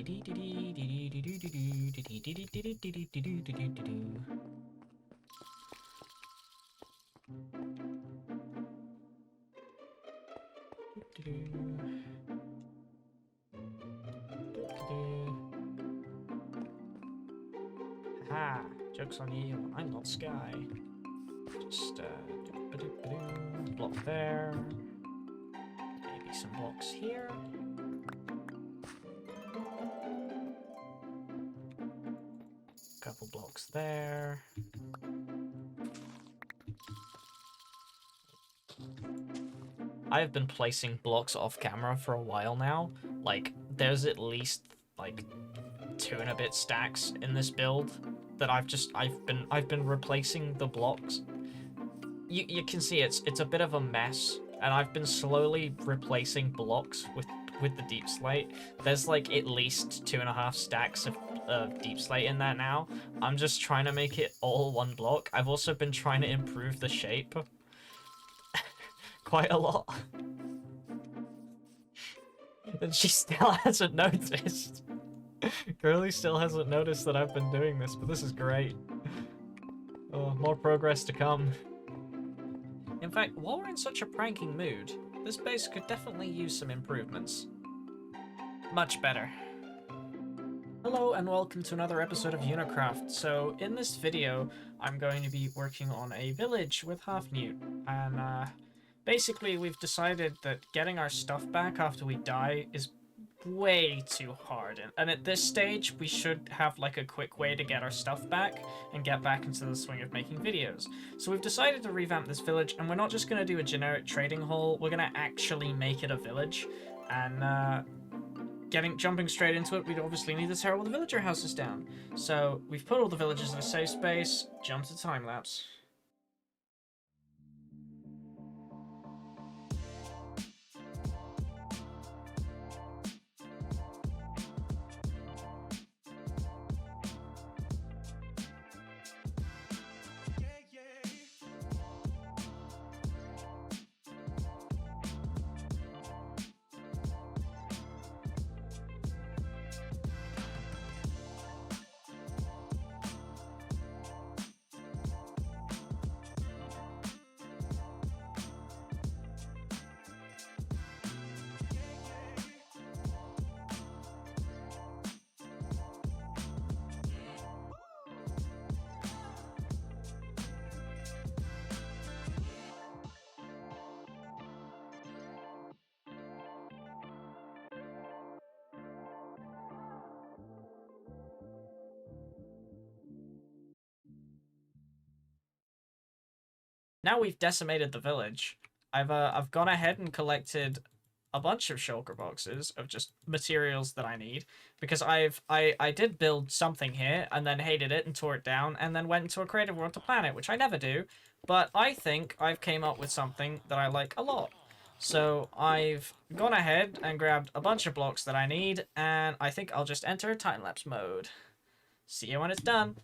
Ha! Joke's on you, I'm not Sky. Just, block there. Maybe some blocks here. Couple blocks there. I've been placing blocks off camera for a while now. Like, there's at least, like, 2 and a bit stacks in this build that I've been replacing the blocks. You can see it's a bit of a mess, and I've been slowly replacing blocks with the deep slate. There's like at least 2.5 stacks of deep slate in that now. I'm just trying to make it all one block. I've also been trying to improve the shape quite a lot. And she still hasn't noticed. Girly still hasn't noticed that I've been doing this, but this is great. Oh, more progress to come. In fact, while we're in such a pranking mood, this base could definitely use some improvements. Much better. Hello and welcome to another episode of UniCraft. So in this video, I'm going to be working on a village with Half-Newt, and basically we've decided that getting our stuff back after we die is way too hard, and at this stage we should have like a quick way to get our stuff back and get back into the swing of making videos. So we've decided to revamp this village, and we're not just going to do a generic trading hall, we're going to actually make it a village. And jumping straight into it, we'd obviously need to tear all the villager houses down. So we've put all the villagers in a safe space. Jump to time lapse. Now we've decimated the village, I've gone ahead and collected a bunch of shulker boxes of just materials that I need, because I did build something here and then hated it and tore it down and then went into a creative world to plan it, which I never do, but I think I've came up with something that I like a lot. So I've gone ahead and grabbed a bunch of blocks that I need, and I think I'll just enter time-lapse mode. See you when it's done.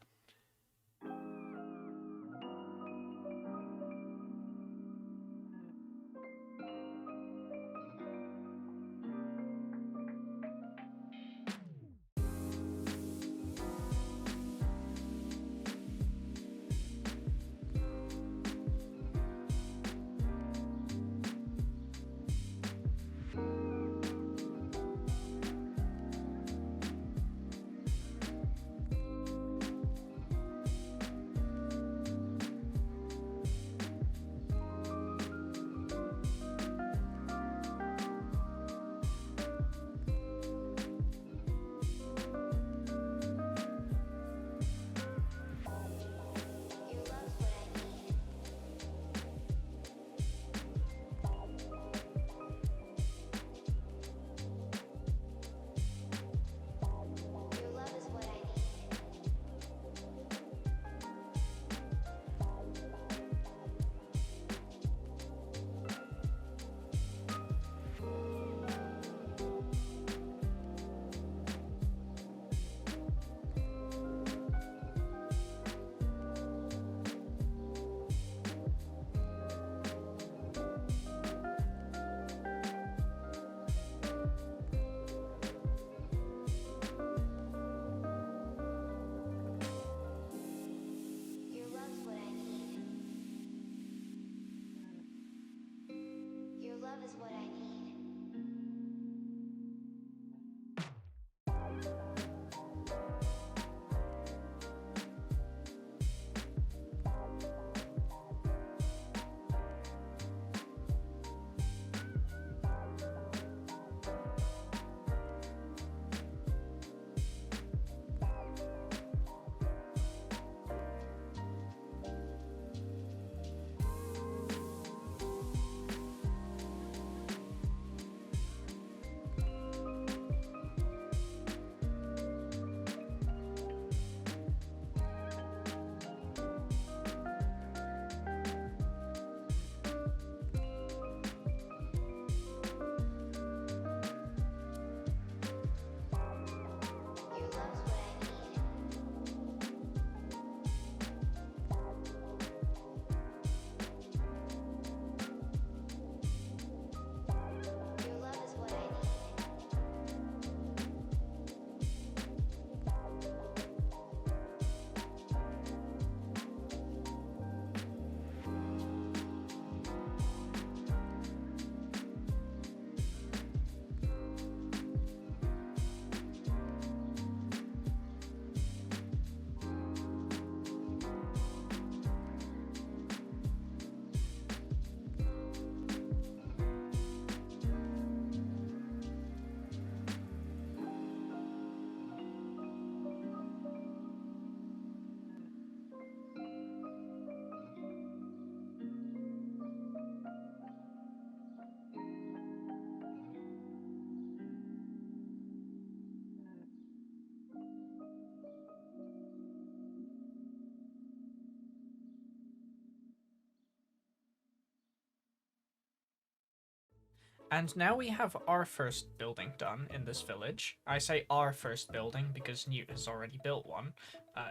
And now we have our first building done in this village. I say our first building because Newt has already built one.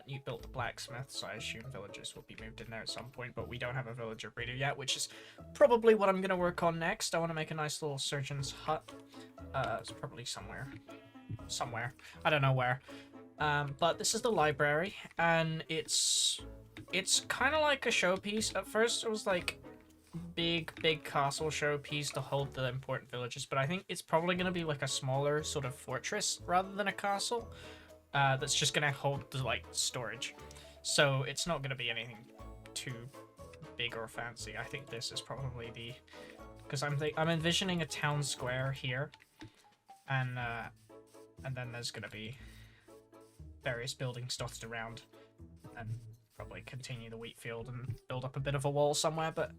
Newt built the blacksmith, so I assume villagers will be moved in there at some point, but we don't have a villager breeder yet, which is probably what I'm going to work on next. I want to make a nice little surgeon's hut. It's probably somewhere. I don't know where. But this is the library, and it's kind of like a showpiece. At first, it was like big castle showpiece to hold the important villages, but I think it's probably going to be like a smaller sort of fortress rather than a castle that's just going to hold the like storage. So it's not going to be anything too big or fancy. I think this is probably the, because I'm envisioning a town square here, and then there's going to be various buildings dotted around, and probably continue the wheat field and build up a bit of a wall somewhere. But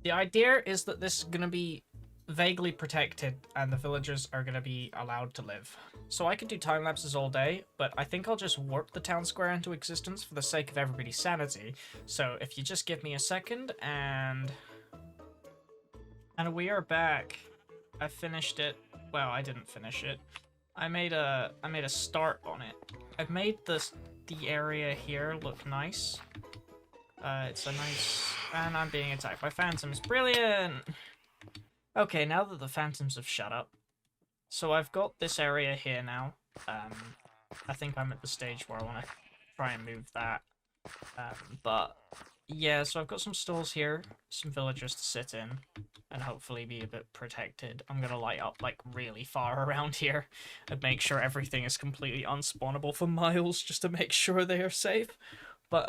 the idea is that this is going to be vaguely protected and the villagers are going to be allowed to live. So I could do time lapses all day, but I think I'll just warp the town square into existence for the sake of everybody's sanity. So if you just give me a second, and we are back. I finished it. Well, I didn't finish it. I made a start on it. I've made the area here look nice. It's a nice... And I'm being attacked by phantoms. Brilliant! Okay, now that the phantoms have shut up. So I've got this area here now. I think I'm at the stage where I want to try and move that. But yeah, so I've got some stalls here, some villagers to sit in, and hopefully be a bit protected. I'm gonna light up like really far around here and make sure everything is completely unspawnable for miles just to make sure they are safe. But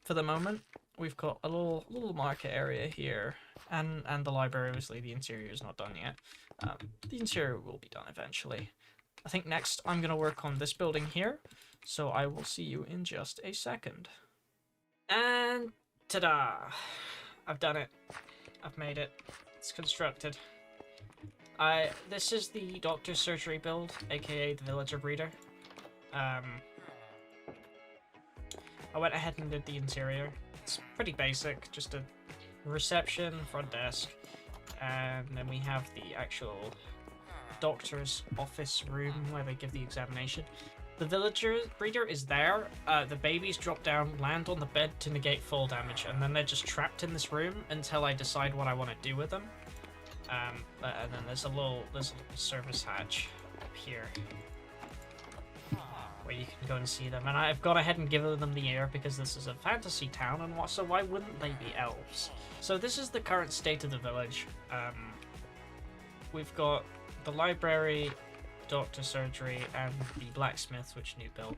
for the moment, we've got a little market area here, and the library. Obviously, the interior is not done yet. The interior will be done eventually. I think next I'm gonna work on this building here, so I will see you in just a second. And ta-da! I've done it. I've made it. It's constructed. This is the doctor's surgery build, aka the villager breeder. I went ahead and did the interior. It's pretty basic, just a reception, front desk, and then we have the actual doctor's office room where they give the examination. The villager breeder is there. The babies drop down, land on the bed to negate fall damage, and then they're just trapped in this room until I decide what I want to do with them. And then there's a little service hatch up here where you can go and see them. And I've gone ahead and given them the air because this is a fantasy town, and so why wouldn't they be elves? So this is the current state of the village. We've got the library, doctor surgery, and the blacksmith, which Newt built.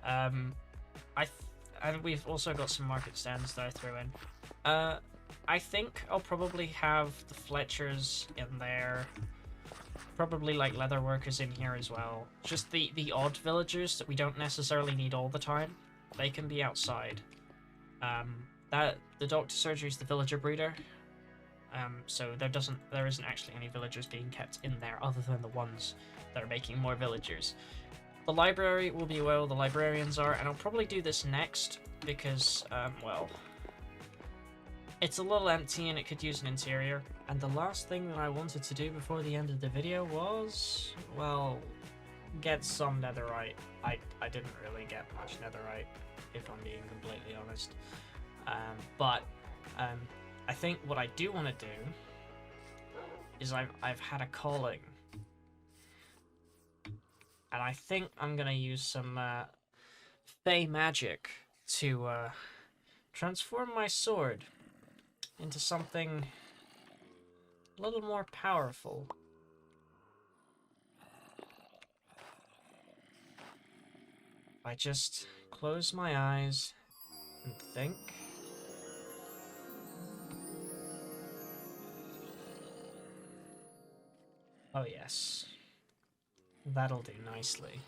And we've also got some market stands that I threw in. I think I'll probably have the Fletchers in there. Probably like leather workers in here as well. Just the odd villagers that we don't necessarily need all the time. They can be outside. The doctor surgery is the villager breeder. So there isn't actually any villagers being kept in there other than the ones that are making more villagers. The library will be where all the librarians are, and I'll probably do this next because, well, it's a little empty and it could use an interior. And the last thing that I wanted to do before the end of the video was, well, get some netherite. I didn't really get much netherite, if I'm being completely honest. But I think what I do want to do is I've had a calling, and I think I'm gonna use some fey magic to transform my sword into something a little more powerful. I just close my eyes and think. Oh yes, that'll do nicely.